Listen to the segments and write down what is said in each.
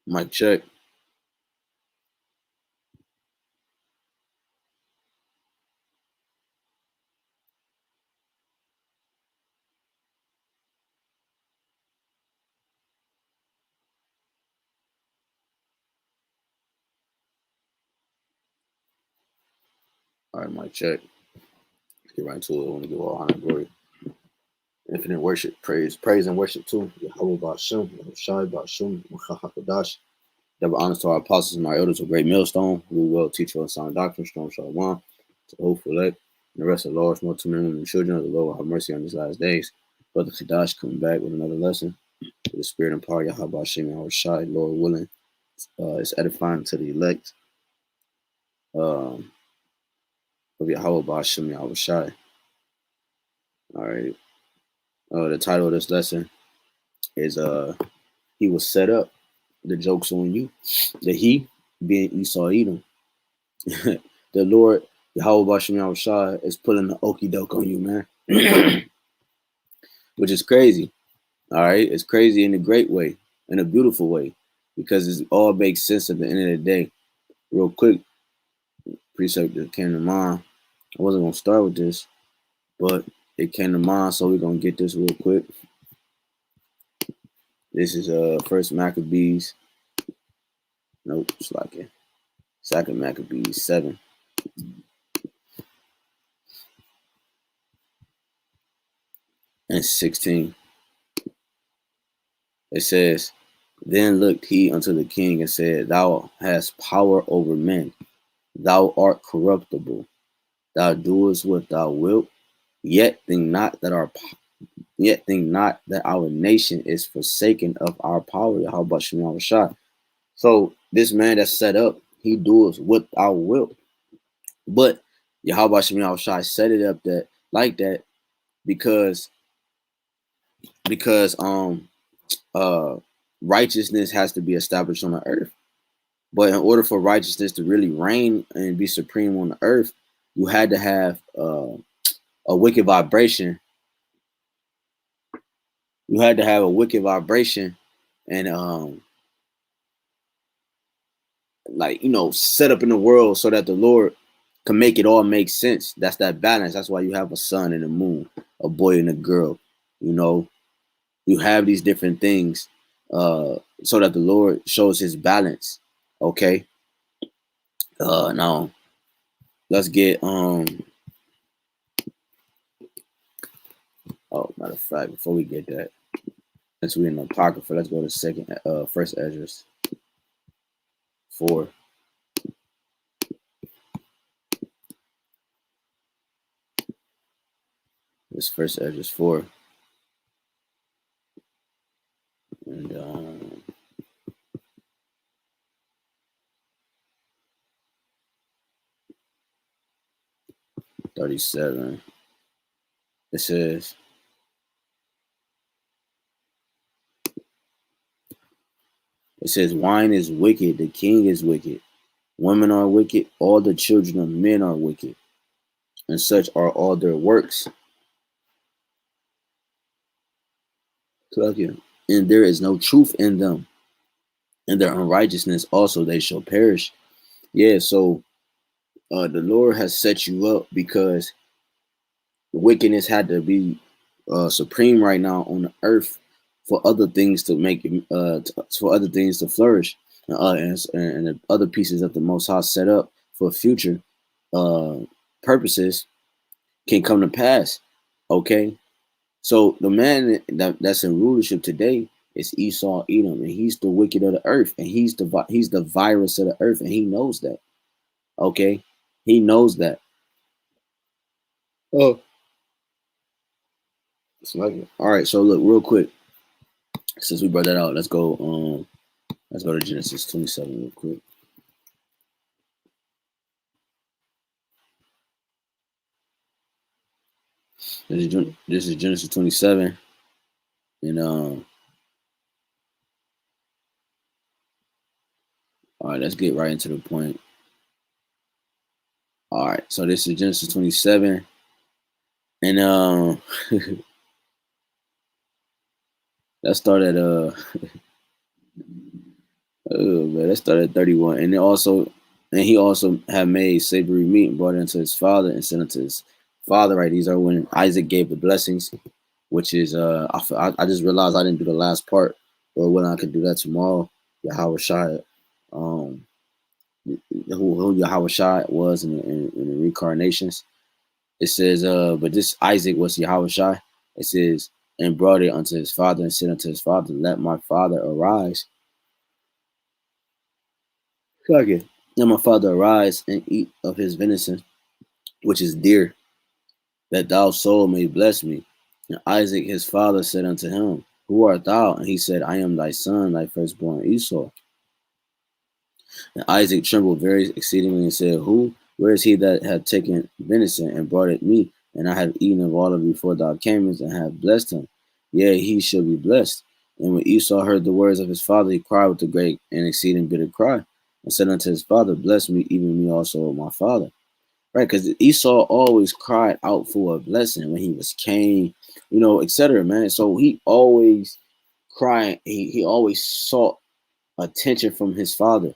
Mic check. All right, mic check. Let's get right to it. I want to give all honor and glory, infinite worship, praise and worship too. Yahawah BAHASHAM, YAHAWASHI, BAHASHAM, HAQADASH. Double honors to our apostles and our elders of great millstone, who will teach us sound doctrine, strong shalom, to the hopeful elect, and the rest of the large multitude men and children of the Lord have mercy on these last days. Brother Kadash coming back with another lesson. To the spirit and power, Yahawah BAHASHAM, YAHAWASHI, Lord willing, it's edifying to the elect of Yahawah BAHASHAM, YAHAWASHI. All right. The title of this lesson is he was set up. The joke's on you. The he being Esau Edom. The Lord Yahawah BAHASHAM YAHAWASHI is putting the okie doke on you, man. Which is crazy. All right. It's crazy in a great way, in a beautiful way, because it all makes sense at the end of the day. Real quick, precept that came to mind. I wasn't gonna start with this, but it came to mind, so we're gonna get this real quick. This is First Maccabees. Nope, slacking. Second Maccabees 7. And 16. It says, Then looked he unto the king and said, Thou hast power over men. Thou art corruptible. Thou doest what thou wilt. Yet think not that our nation is forsaken of our power. Yahawah. So this man that's set up, he does what thou wilt. But Yahawah set it up that like that because righteousness has to be established on the earth. But in order for righteousness to really reign and be supreme on the earth, you had to have a wicked vibration. You had to have a wicked vibration and set up in the world so that the Lord can make it all make sense. That's that balance. That's why you have a sun and a moon, a boy and a girl. You have these different things so that the Lord shows his balance. Okay. Now let's get matter of fact, before we get that, since we're in the Apocrypha, let's go to First Esdras 4. This First Esdras 4. And 37. It says, Wine is wicked, the king is wicked, women are wicked, all the children of men are wicked, and such are all their works. And there is no truth in them, and their unrighteousness also they shall perish. Yeah, so the Lord has set you up because wickedness had to be supreme right now on the earth for other things to make for other things to flourish, and the other pieces of the Most High set up for future purposes can come to pass. Okay, so the man that's in rulership today is Esau Edom, and he's the wicked of the earth, and he's the virus of the earth, and he knows that. Okay, he knows that. Oh, it's like, all right. So look, real quick, since we brought that out, let's go to Genesis 27 real quick. This is Genesis 27, and all right, let's get right into the point. All right, so this is Genesis 27, and let's start at Man, let's start at 31. And he also had made savory meat and brought it unto his father and sent unto his father. Right, these are when Isaac gave the blessings, which is I just realized I didn't do the last part, or when I could do that tomorrow. Yahawashi, um, who Yahawashi was in the reincarnations. It says, but this Isaac was Yahawashi. It says, and brought it unto his father and said unto his father, let my father arise. Okay. Let my father arise and eat of his venison, which is dear, that thou soul may bless me. And Isaac his father said unto him, who art thou? And he said, I am thy son, thy firstborn Esau. And Isaac trembled very exceedingly and said, who? Where is he that hath taken venison and brought it me? And I have eaten of all of it before thou camest and have blessed him. Yea, he shall be blessed. And when Esau heard the words of his father, he cried with a great and exceeding bitter cry, and said unto his father, bless me, even me also, my father. Right, because Esau always cried out for a blessing when he was Cain, etc., man. So he always cried, he always sought attention from his father,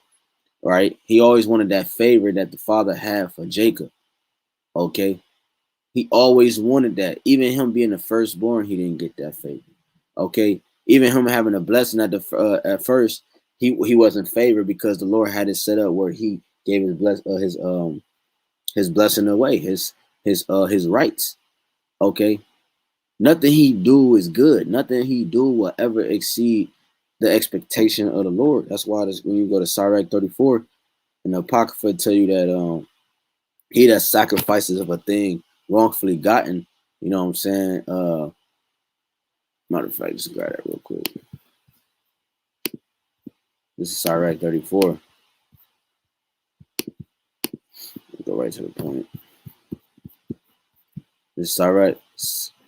right? He always wanted that favor that the father had for Jacob, okay? He always wanted that. Even him being the firstborn, he didn't get that favor, okay? Even him having a blessing at first, he wasn't favored because the Lord had it set up where he gave his blessing away, his rights. Okay. Nothing he do is good. Nothing he do will ever exceed the expectation of the Lord. That's why when you go to Sirach 34, and the Apocrypha tell you that he that sacrifices of a thing wrongfully gotten, you know what I'm saying? Matter of fact, just grab that real quick. This is Sirach 34. Go right to the point. This is Sirach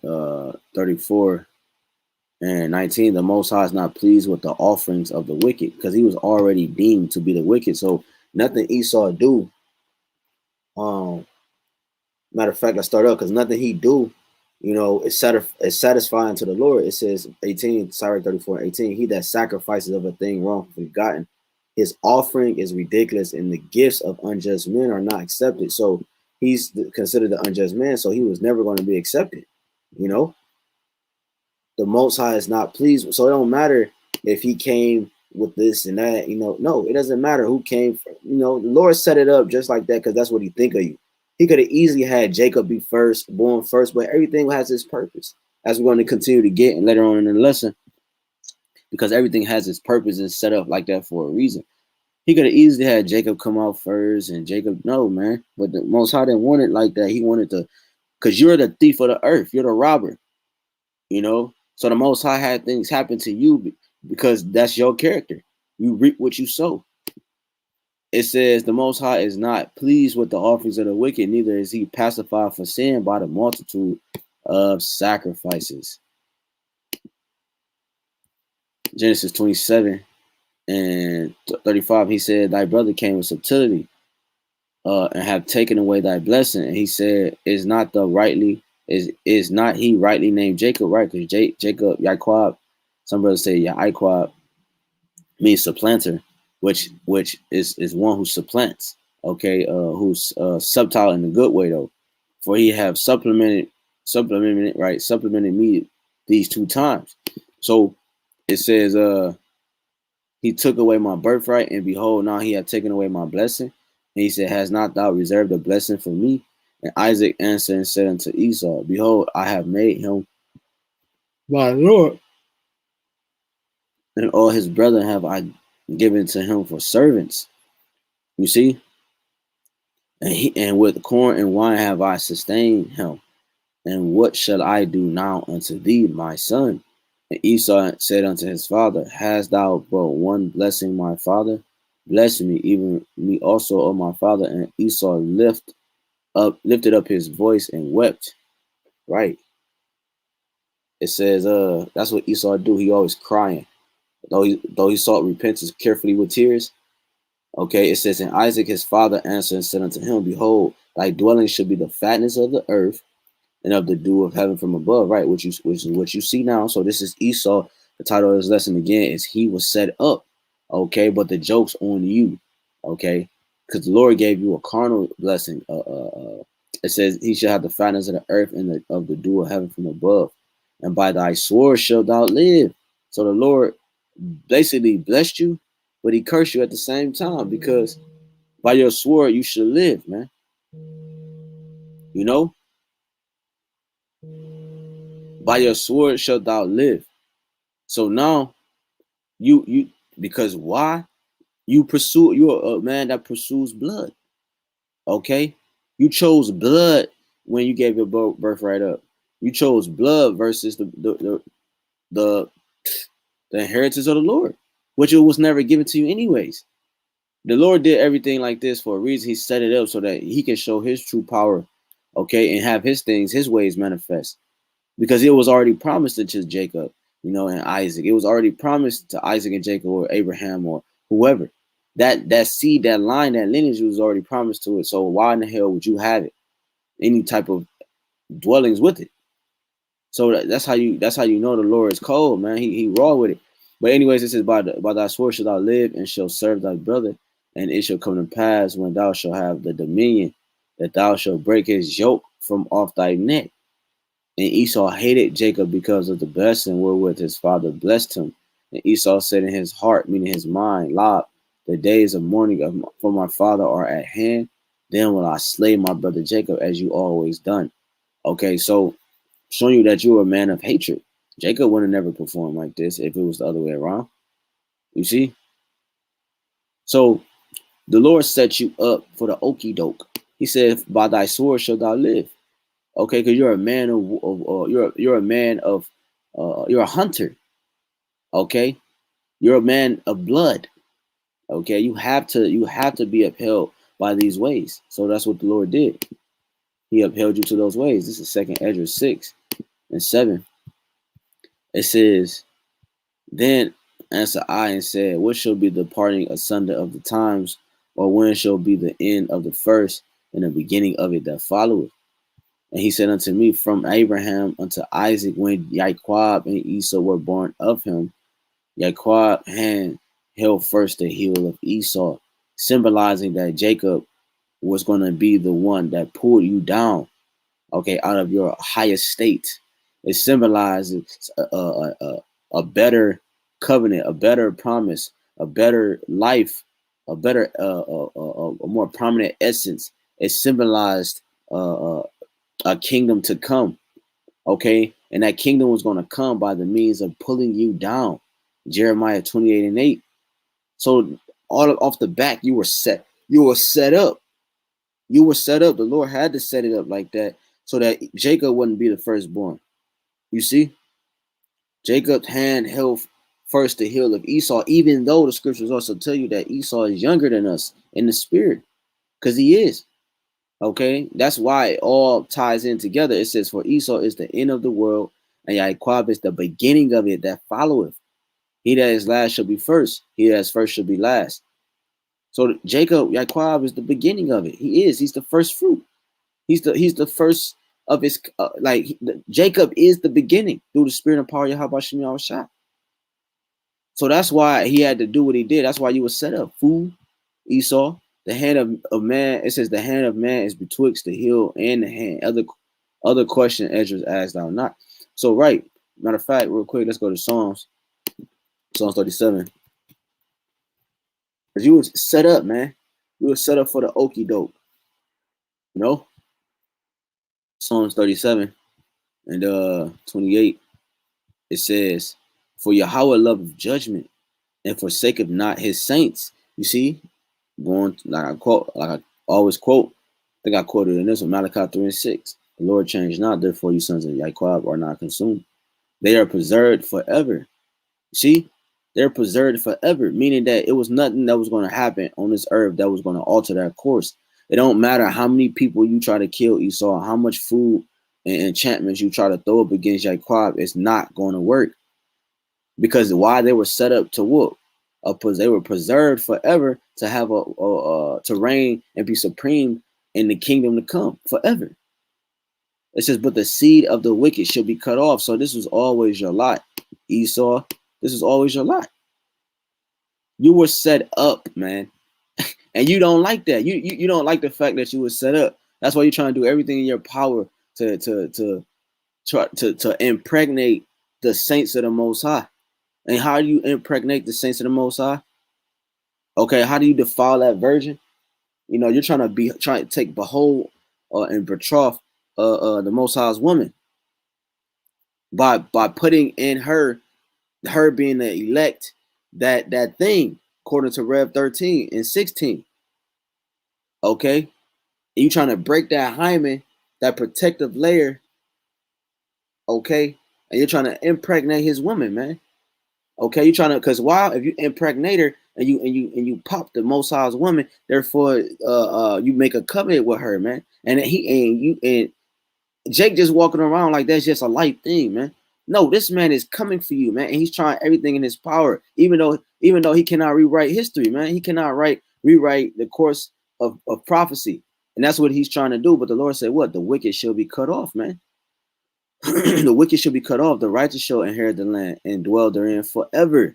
34 and 19. The Most High is not pleased with the offerings of the wicked, because he was already deemed to be the wicked. So nothing Esau do. Matter of fact, let's start up, because nothing he do, is satisfying to the Lord. It says 18, Sirach 34, 18. He that sacrifices of a thing wrongfully gotten, his offering is ridiculous, and the gifts of unjust men are not accepted. So he's considered the unjust man, so he was never going to be accepted. The Most High is not pleased. So it don't matter if he came with this and that, no, it doesn't matter who came from. The Lord set it up just like that because that's what he think of you. He could have easily had Jacob be born first, but everything has its purpose, as we're going to continue to get and later on in the lesson, because everything has its purpose and set up like that for a reason. He could have easily had Jacob come out first, and Jacob, no, man. But the Most High didn't want it like that. He wanted to, because you're the thief of the earth. You're the robber, So the Most High had things happen to you because that's your character. You reap what you sow. It says the Most High is not pleased with the offerings of the wicked, neither is he pacified for sin by the multitude of sacrifices. Genesis 27 and 35, he said, thy brother came with subtlety and have taken away thy blessing. And he said, is not he rightly named Jacob, right? Because Jacob, Yaquab, some brothers say Yaquab means supplanter, which is one who supplants, okay, who's subtle in a good way though. For he have supplemented me these 2 times. So it says he took away my birthright, and behold, now he hath taken away my blessing. And he said, has not thou reserved a blessing for me? And Isaac answered and said unto Esau, behold, I have made him my Lord, and all his brethren have I given to him for servants. You see? And with corn and wine have I sustained him. And what shall I do now unto thee, my son? And Esau said unto his father, hast thou but one blessing, my father? Bless me, even me also, O my father. And Esau lifted up his voice and wept. Right. It says, that's what Esau do. He always crying. Though he sought repentance carefully with tears. Okay, it says, and Isaac his father answered and said unto him, behold, thy dwelling should be the fatness of the earth and of the dew of heaven from above, right? Which is what you see now. So this is Esau. The title of this lesson again is he was set up, Okay, but the joke's on you. Okay, because the Lord gave you a carnal blessing. It says he shall have the fatness of the earth and of the dew of heaven from above, and by thy sword shalt thou live. So the Lord basically blessed you, but he cursed you at the same time, because by your sword you should live, man. You know, by your sword shalt thou live. So now you because why? You're a man that pursues blood. Okay, you chose blood when you gave your birthright up. You chose blood versus the the inheritance of the Lord, which it was never given to you anyways. The Lord did everything like this for a reason. He set it up so that he can show his true power, okay, and have his things, his ways manifest. Because it was already promised to just Jacob, and Isaac. It was already promised to Isaac and Jacob or Abraham or whoever. That seed, that line, that lineage was already promised to it. So why in the hell would you have it? Any type of dwellings with it? So that's how you know the Lord is cold, man. He raw with it. But anyways, it says, by thy sword shalt thou live, and shall serve thy brother, and it shall come to pass when thou shalt have the dominion, that thou shalt break his yoke from off thy neck. And Esau hated Jacob because of the blessing wherewith his father blessed him. And Esau said in his heart, meaning his mind, Lob, the days of mourning for my father are at hand. Then will I slay my brother Jacob as you always done. Okay, so showing you that you're a man of hatred. Jacob would have never performed like this if it was the other way around. You see? So the Lord set you up for the okie doke. He said, by thy sword shalt thou live. Okay, because you're a man you're a man of you're a hunter. Okay, you're a man of blood. Okay, you have to be upheld by these ways. So that's what the Lord did. He upheld you to those ways. This is 2nd Ezra 6:7. It says, then answered I and said, what shall be the parting asunder of the times, or when shall be the end of the first and the beginning of it that followeth? And he said unto me, from Abraham unto Isaac, when Jacob and Esau were born of him, Jacob's hand held first the heel of Esau, symbolizing that Jacob was going to be the one that pulled you down, okay, out of your highest state. It symbolizes a better covenant, a better promise, a better life, a better, a more prominent essence. It symbolized a kingdom to come, okay? And that kingdom was going to come by the means of pulling you down. Jeremiah 28:8. So all off the back, you were set. You were set up. You were set up. The Lord had to set it up like that so that Jacob wouldn't be the firstborn. You see? Jacob's hand held first the heel of Esau, even though the scriptures also tell you that Esau is younger than us in the spirit, because he is. Okay, that's why it all ties in together. It says, for Esau is the end of the world, and Jacob is the beginning of it that followeth. He that is last shall be first. He that is first shall be last. So Jacob is the beginning of it. He is. He's the first fruit. He's the first of his Jacob is the beginning through the spirit and power of YAHWASHI. So that's why he had to do what he did. That's why you were set up, fool. Esau, the hand of man. It says the hand of man is betwixt the heel and the hand. Other question Ezra asked thou not. So right. Matter of fact, real quick, let's go to Psalms 37. Because you was set up, man. You were set up for the okie doke. You know? Psalms 37 and 28. It says, for Yahweh loveth judgment and forsaketh not his saints. You see? Going like I always quote. I think I quoted in this one, Malachi 3:6. The Lord changed not, therefore you sons of Jacob are not consumed. They are preserved forever. See? They're preserved forever, meaning that it was nothing that was going to happen on this earth that was going to alter that course. It don't matter how many people you try to kill Esau, how much food and enchantments you try to throw up against Jacob, it's not going to work. Because why? They were set up to whoop. They were preserved forever to have to reign and be supreme in the kingdom to come forever. It says, but the seed of the wicked shall be cut off. So this was always your lot, Esau. This is always your lot. You were set up, man. And you don't like that. You don't like the fact that you were set up. That's why you're trying to do everything in your power to try to impregnate the saints of the Most High. And how do you impregnate the saints of the Most High? Okay, how do you defile that virgin? You know, you're trying to take behold and betroth the Most High's woman by putting in her being the elect, that thing according to Rev 13 and 16. Okay, and you trying to break that hymen, that protective layer. Okay, and you're trying to impregnate his woman, man. Okay, you trying to, because why? If you impregnate her and you pop the Most High's woman, therefore you make a covenant with her, man. And Jake just walking around like that's just a light thing, man. No, this man is coming for you, man, and he's trying everything in his power, even though he cannot rewrite history, man. He cannot rewrite the course of prophecy, and that's what he's trying to do. But the Lord said, "What? The wicked shall be cut off, man." The wicked shall be cut off. The righteous shall inherit the land and dwell therein forever.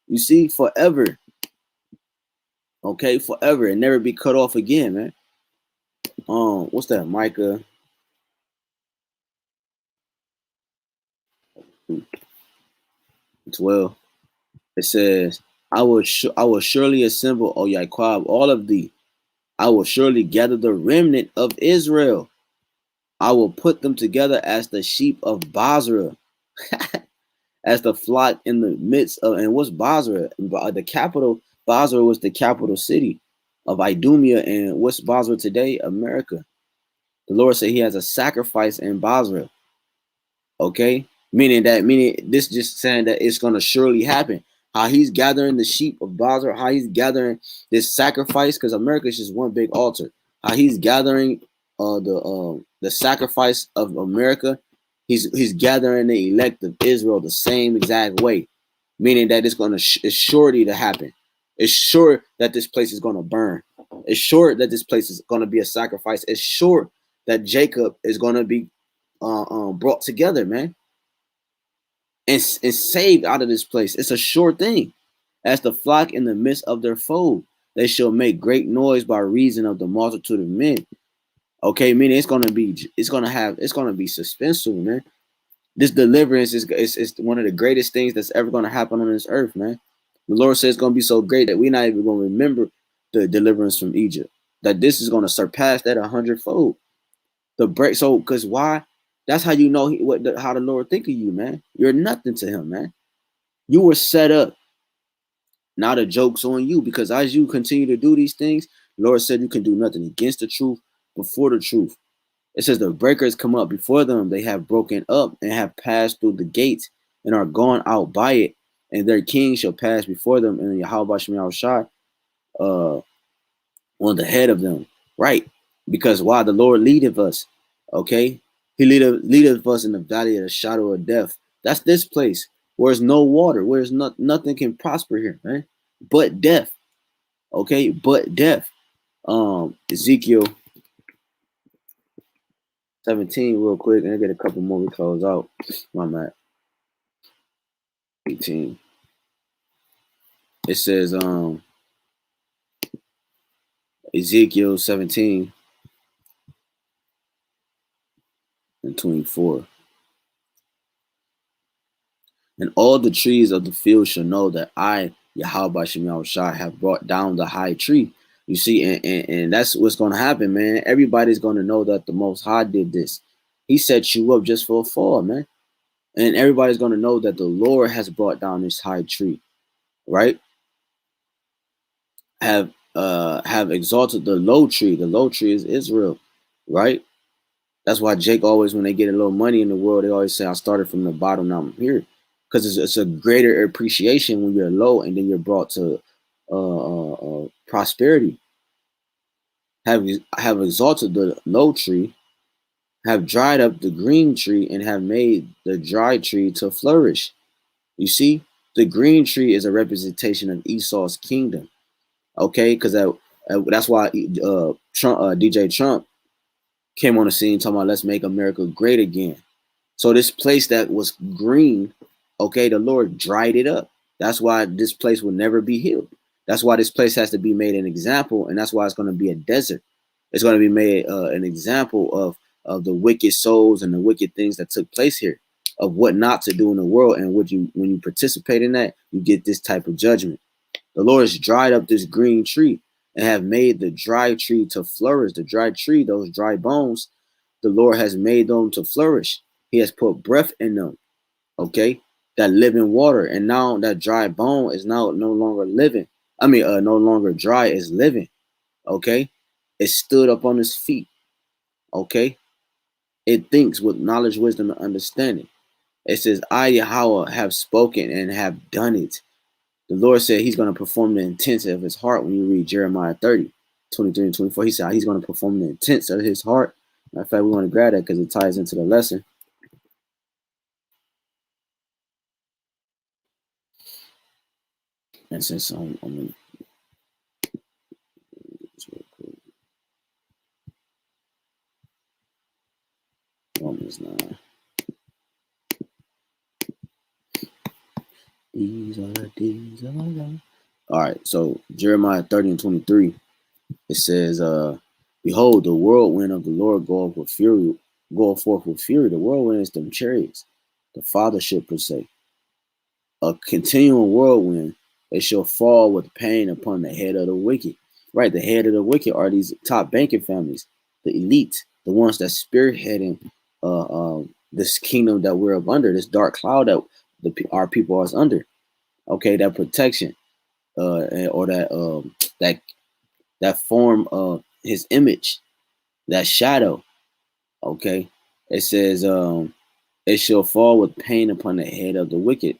You see, forever. Okay, forever, and never be cut off again, man. What's that? Micah 12. It says, I will surely assemble, O Yaakov, all of thee. I will surely gather the remnant of Israel. I will put them together as the sheep of Basra, as the flock in the midst of, and what's Basra? The capital, Basra was the capital city of Idumea, and what's Basra today? America. The Lord said he has a sacrifice in Basra. Okay, meaning this just saying that it's going to surely happen. How he's gathering the sheep of Basra, how he's gathering this sacrifice, because America is just one big altar. How he's gathering the sacrifice of America, he's gathering the elect of Israel the same exact way, meaning that it's surety to happen. It's sure that this place is going to burn. It's sure that this place is going to be a sacrifice. It's sure that Jacob is going to be brought together, man, and saved out of this place. It's a sure thing. As the flock in the midst of their fold, they shall make great noise by reason of the multitude of men. Okay, meaning it's gonna be suspenseful, man. This deliverance is one of the greatest things that's ever gonna happen on this earth, man. The Lord says it's gonna be so great that we're not even gonna remember the deliverance from Egypt. That this is gonna surpass that 100-fold. Because why? That's how you know how the Lord think of you, man. You're nothing to him, man. You were set up. Now the joke's on you, because as you continue to do these things, the Lord said you can do nothing against the truth, before the truth. It says the breakers come up before them. They have broken up and have passed through the gates and are gone out by it. And their king shall pass before them, and YAHWASHI on the head of them. Right. Because why? The Lord leadeth us. Okay. He leadeth us in the valley of the shadow of death. That's this place where there's no water, where there's nothing can prosper here, man. But death. Okay, but death. Ezekiel 17, real quick, and I get a couple more. We close out. Where I'm at 18. It says Ezekiel 17 and 24. And all the trees of the field shall know that I, YAHWASHI, have brought down the high tree. You see, and that's what's going to happen, man. Everybody's going to know that the Most High did this. He set you up just for a fall, man. And everybody's going to know that the Lord has brought down this high tree, right? Have exalted the low tree. The low tree is Israel, right? That's why Jake always, when they get a little money in the world, they always say, I started from the bottom, now I'm here. Because it's a greater appreciation when you're low and then you're brought to prosperity. Have exalted the low tree, have dried up the green tree, and have made the dry tree to flourish. You see, the green tree is a representation of Esau's kingdom. Okay, because that's why DJ Trump came on the scene talking about let's make America great again. So this place that was green, okay, the Lord dried it up. That's why this place will never be healed. That's why this place has to be made an example, and that's why it's going to be a desert. It's going to be made an example of the wicked souls and the wicked things that took place here, of what not to do in the world. And when you participate in that, you get this type of judgment. The Lord has dried up this green tree and have made the dry tree to flourish. The dry tree, those dry bones, the Lord has made them to flourish. He has put breath in them, okay? That living water. And now that dry bone is now no longer living. No longer dry, is living, okay? It stood up on its feet, okay? It thinks with knowledge, wisdom, and understanding. It says, I, Yahweh, have spoken and have done it. The Lord said he's going to perform the intents of his heart. When you read Jeremiah 30, 23 and 24, he said he's going to perform the intents of his heart. Matter of fact, we want to grab that because it ties into the lesson. And since I'm going Romans 9. These are the days of our life. All right, so Jeremiah 30 and 23, it says, behold, the whirlwind of the Lord goeth forth with fury. The whirlwind is them chariots, the fathership per se. A continual whirlwind, it shall fall with pain upon the head of the wicked. Right, the head of the wicked are these top banking families, the elite, the ones that spearheading this kingdom that we're up under, this dark cloud that our people are under. Okay, that protection, or that form of his image, that shadow. Okay, it says, it shall fall with pain upon the head of the wicked.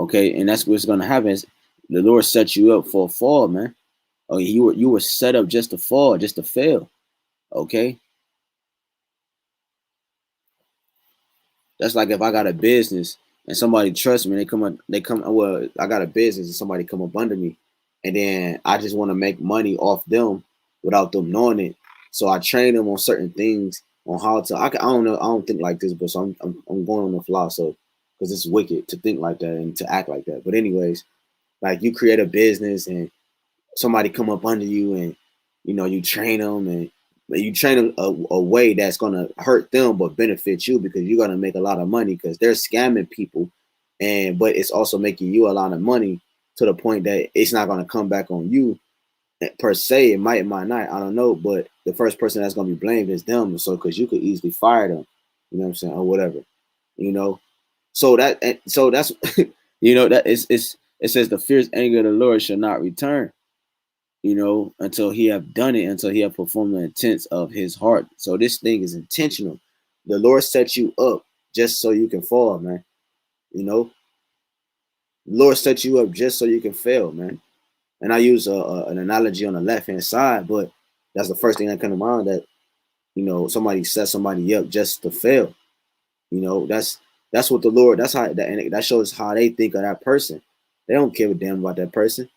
Okay, and that's what's gonna happen. Is the Lord set you up for a fall, man. Oh, you were set up just to fall, just to fail. Okay, that's like if I got a business and somebody trusts me, well, I got a business and somebody come up under me, and then I just want to make money off them without them knowing it. So I train them on certain things, on how to. I don't know. I don't think like this, but so I'm going on the fly. So because it's wicked to think like that and to act like that. But anyways, like you create a business and somebody come up under you, and you train them, and you train them a way that's gonna hurt them but benefit you, because you're gonna make a lot of money because they're scamming people, but it's also making you a lot of money to the point that it's not gonna come back on you per se. It might not, I don't know, but the first person that's gonna be blamed is them. So because you could easily fire them, you know what I'm saying, or whatever, so that's that it says the fierce anger of the Lord shall not return, until he have done it, until he have performed the intents of his heart. So this thing is intentional. The Lord sets you up just so you can fall, man. The Lord sets you up just so you can fail, man. And I use an analogy on the left-hand side, but that's the first thing that comes to mind, that, somebody sets somebody up just to fail. That's what the Lord, that's how, that shows how they think of that person. They don't give a damn about that person.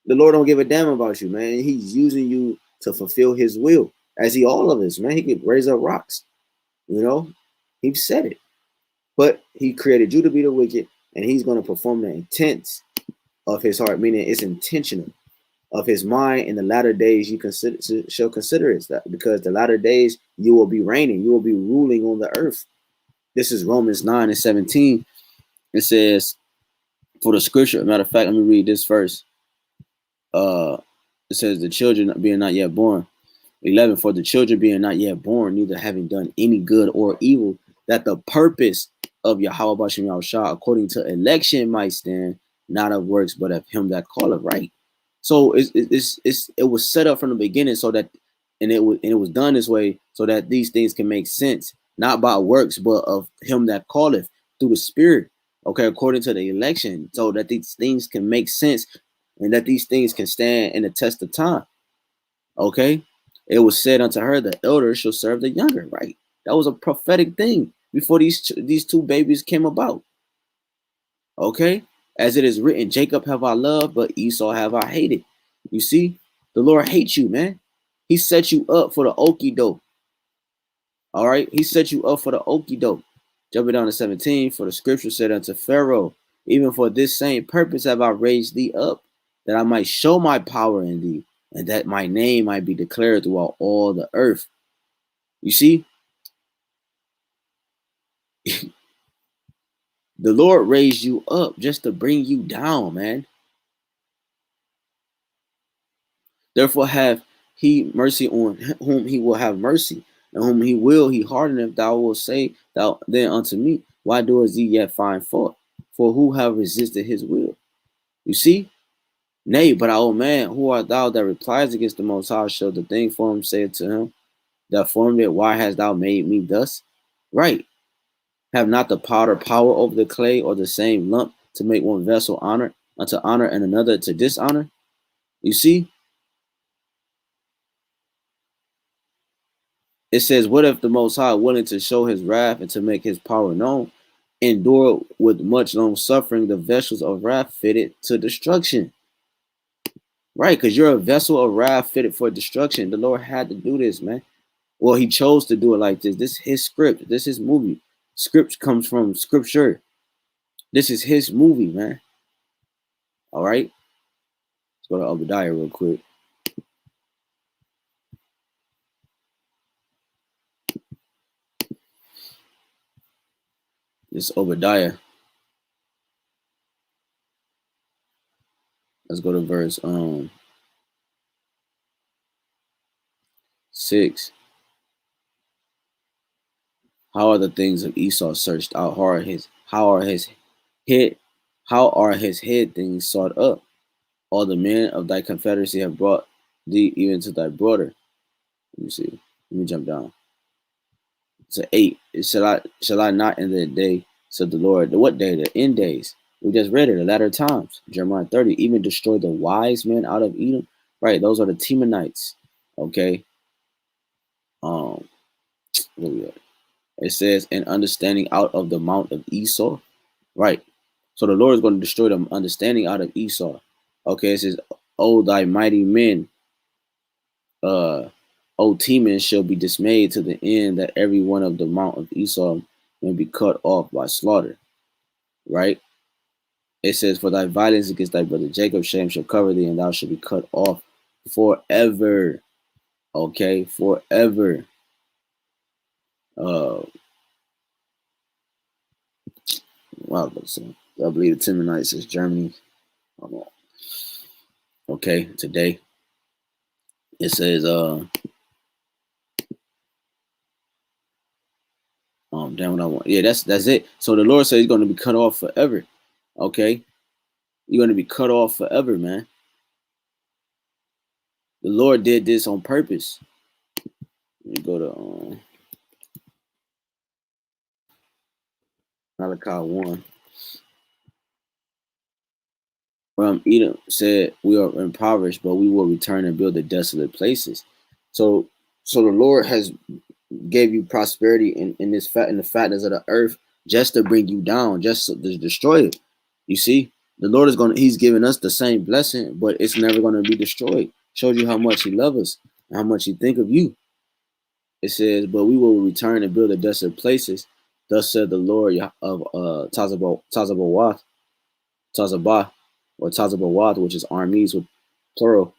The Lord don't give a damn about you, man. He's using you to fulfill his will, as he all of us, man. He could raise up rocks, he said it. But he created you to be the wicked, and he's going to perform the intents of his heart, meaning it's intentional, of his mind. In the latter days you shall consider it, that because the latter days you will be reigning, you will be ruling on the earth. This is Romans 9 and 17. It says, for the scripture, matter of fact, let me read this verse. It says, the children being not yet born. 11, for the children being not yet born, neither having done any good or evil, that the purpose of YAHWASHI Rawchaa according to election might stand, not of works, but of him that calleth, right? So it was set up from the beginning, so that, and it was done this way so that these things can make sense, not by works, but of him that calleth, through the Spirit. Okay, according to the election, so that these things can make sense, and that these things can stand in the test of time. Okay, it was said unto her, the elder shall serve the younger, right? That was a prophetic thing before these two babies came about. Okay, as it is written, Jacob have I loved, but Esau have I hated. You see, the Lord hates you, man. He set you up for the okie doke. All right, he set you up for the okie doke. Jumping down to 17, for the scripture said unto Pharaoh, even for this same purpose have I raised thee up, that I might show my power in thee, and that my name might be declared throughout all the earth. You see, the Lord raised you up just to bring you down, man. Therefore have he mercy on whom he will have mercy, and whom he will he hardeneth. Thou wilt say thou then unto me, why doest thee yet find fault? For who have resisted his will? You see? Nay, but old man, who art thou that replies against the Most High? Shall the thing formed say to him that formed it, why hast thou made me thus? Right. Have not the potter power over the clay, or the same lump to make one vessel honor unto honor and another to dishonor? You see? It says, what if the Most High, willing to show his wrath and to make his power known, endure with much long suffering the vessels of wrath fitted to destruction? Right, because you're a vessel of wrath fitted for destruction. The Lord had to do this, man. Well, he chose to do it like this. This is his script. This is his movie. Script comes from scripture. This is his movie, man. All right. Let's go to Obadiah real quick. This is Obadiah. Let's go to verse 6. How are the things of Esau searched out? How are his head things sought up? All the men of thy confederacy have brought thee even to thy border. Let me see. Let me jump down. To 8. Shall I not in the day, said the Lord? What day? The end days. We just read it, the latter times. Jeremiah 30. Even destroy the wise men out of Edom. Right, those are the Temanites. Okay. Where we at? It says, and understanding out of the mount of Esau. Right. So the Lord is going to destroy the understanding out of Esau. Okay, it says, O thy mighty men, O Teman shall be dismayed to the end that every one of the mount of Esau may be cut off by slaughter. Right? It says, for thy violence against thy brother Jacob, shame shall cover thee, and thou shalt be cut off forever. Okay, forever. Wow, I believe the Temanites is Germany. Okay, today it says damn what I want. Yeah, that's it. So the Lord says he's going to be cut off forever. Okay, you're going to be cut off forever, man. The Lord did this on purpose. Let me go to Malachi 1. Edom said, we are impoverished, but we will return and build the desolate places. So the Lord has gave you prosperity in the fatness of the earth just to bring you down, just to destroy it. You see, the Lord he's giving us the same blessing, but it's never going to be destroyed. Shows you how much he loves us and how much he think of you. It says, but we will return and build the desolate places. Thus said the Lord of Tazabawath, or Tazabawath, which is armies with plural,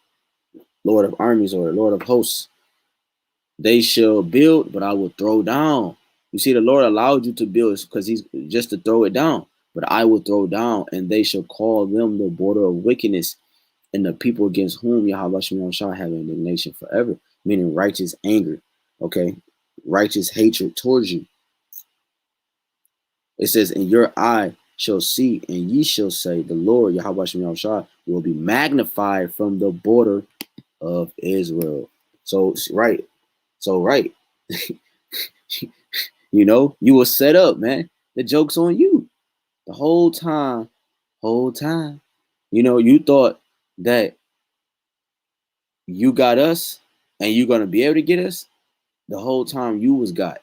Lord of armies or Lord of hosts. They shall build, but I will throw down. You see, the Lord allowed you to build because he's just to throw it down. But I will throw down, and they shall call them the border of wickedness, and the people against whom Yahawah shall have indignation forever, meaning righteous anger. Okay, righteous hatred towards you. It says, and your eye shall see, and ye shall say, the Lord Yahawah will be magnified from the border of Israel. So right. You know, you were set up, man. The joke's on you. The whole time. You know, you thought that you got us and you're going to be able to get us. The whole time you was got.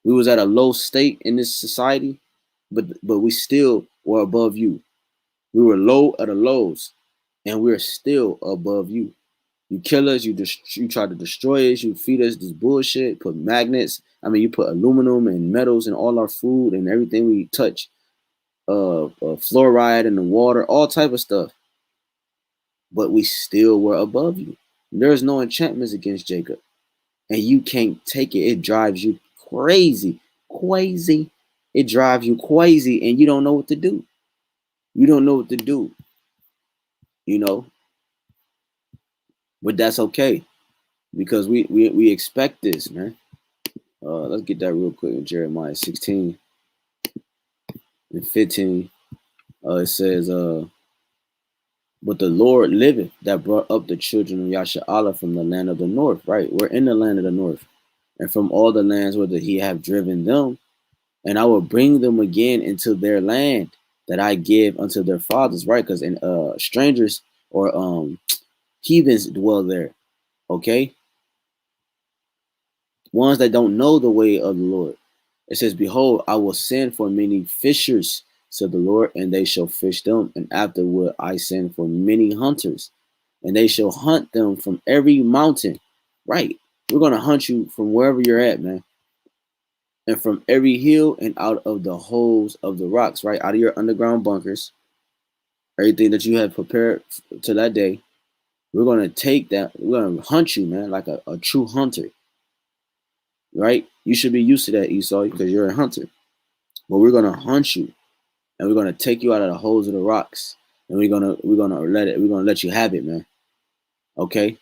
We was at a low state in this society, but we still were above you. We were low at the lows, and we're still above you. You kill us, you try to destroy us, you feed us this bullshit, put magnets. I mean, you put aluminum and metals in all our food and everything we touch. Fluoride in the water, all type of stuff. but we still were above you. There's no enchantments against Jacob, and you can't take it. It drives you crazy, crazy. It drives you crazy, and you don't know what to do. You don't know what to do, you know. But that's okay because we expect this, man. Let's get that real quick in Jeremiah 16 and 15. It says, but the Lord liveth that brought up the children of Yashar'Allah from the land of the north, right? We're in the land of the north. And from all the lands where he have driven them, and I will bring them again into their land that I give unto their fathers, right? Because in strangers or heathens dwell there, okay? Ones that don't know the way of the Lord. It says, behold, I will send for many fishers, said the Lord, and they shall fish them. And afterward I send for many hunters, and they shall hunt them from every mountain. Right. We're going to hunt you from wherever you're at, man. And from every hill and out of the holes of the rocks, right? Out of your underground bunkers, everything that you have prepared to that day. We're going to take that. We're going to hunt you, man, like a true hunter. Right? You should be used to that, Esau, because you're a hunter. But we're gonna hunt you, and we're gonna take you out of the holes of the rocks, and we're gonna let you have it, man. Okay?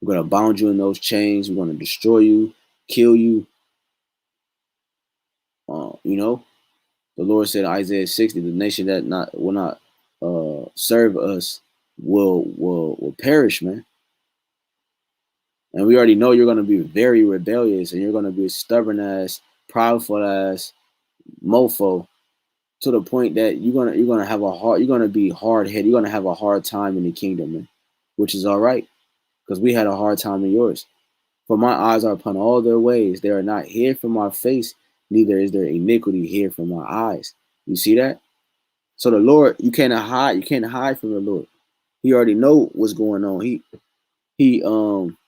We're gonna bound you in those chains. We're gonna destroy you, kill you. You know, the Lord said in Isaiah 60, the nation that will not serve us will perish, man. And we already know you're gonna be very rebellious, and you're gonna be a stubborn ass, proudful ass mofo, to the point that you're gonna be hard headed. You're gonna have a hard time in the kingdom, man, which is all right, because we had a hard time in yours. For my eyes are upon all their ways; they are not hid from my face, neither is there iniquity hid from my eyes. You see that? So the Lord, you can't hide. You can't hide from the Lord. He already know what's going on. He um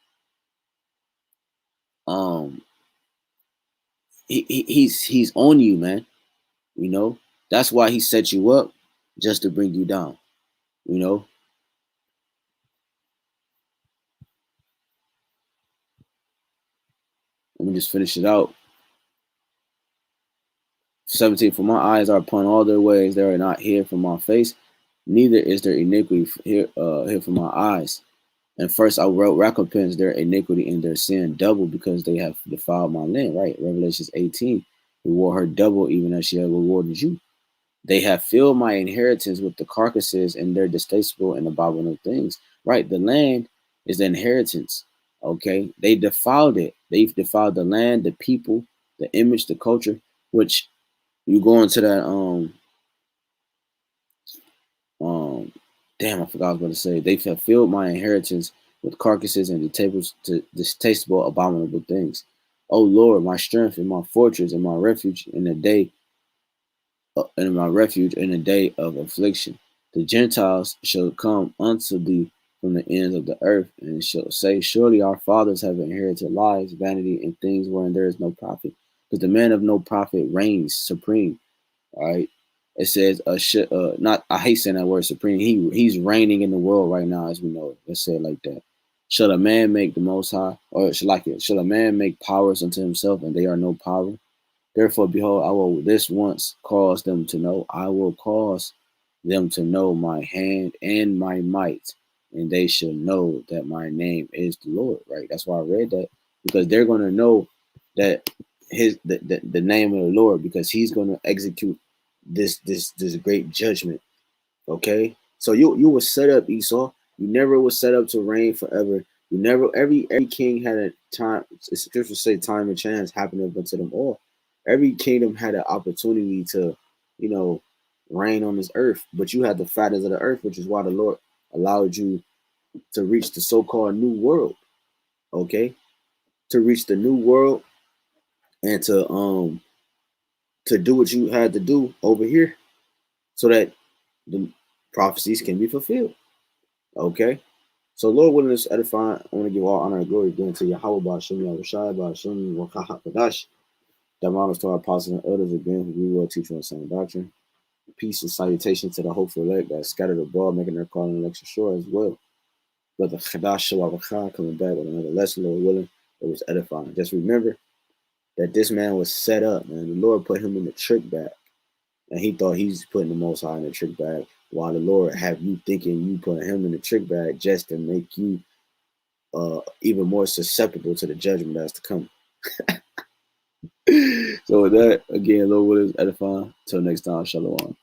he's on you, man. You know, that's why he set you up, just to bring you down. You know. Let me just finish it out. 17, for my eyes are upon all their ways, they are not hid from my face, neither is there iniquity hid from my eyes. And first I wrote recompense their iniquity and their sin double, because they have defiled my land, right? Revelations 18, reward her double, even as she had rewarded you. They have filled my inheritance with the carcasses, and their distasteful and abominable things, right? The land is the inheritance, okay? They defiled it. They've defiled the land, the people, the image, the culture, which you go into that damn, I forgot what I was going to say. They have filled my inheritance with carcasses and the tables to distasteful, abominable things. Oh Lord, my strength and my fortress and my refuge in the day of affliction. The Gentiles shall come unto thee from the ends of the earth, and shall say, surely our fathers have inherited lies, vanity, and things wherein there is no profit. Because the man of no profit reigns supreme. All right. It says, not, I hate saying that word supreme. He's reigning in the world right now, as we know it. Let's say it like that. Shall a man make the most high, or shall a man make powers unto himself, and they are no power? Therefore, behold, I will this once cause them to know. I will cause them to know my hand and my might, and they shall know that my name is the Lord. Right? That's why I read that, because they're going to know that the name of the Lord, because He's going to execute this great judgment. Okay, so you were set up, Esau. You never was set up to reign forever. You never. Every king had a time. Scripture say time and chance happened unto them all. Every kingdom had an opportunity to, reign on this earth. But you had the fattest of the earth, which is why the Lord allowed you to reach the so-called new world. Okay, to reach the new world and to do what you had to do over here, so that the prophecies can be fulfilled. Okay. So Lord willing is edifying. I want to give all honor and glory again to Yahawah, BAHASHAM, YAHWASHI, BAHASHAM, HAQADASH. That honors to our apostles and elders again, who we will teach on sound doctrine. Peace and salutation to the hopeful elect that scattered abroad, making their call and election sure as well. Brother HAQADASH Rawchaa coming back with another lesson, Lord willing. It was edifying. Just remember that this man was set up, man. The Lord put him in the trick bag. And he thought he's putting the Most High in the trick bag, while the Lord have you thinking you putting him in the trick bag just to make you even more susceptible to the judgment that's to come. So with that, again, Lord willing, edifying. Till next time, shalom.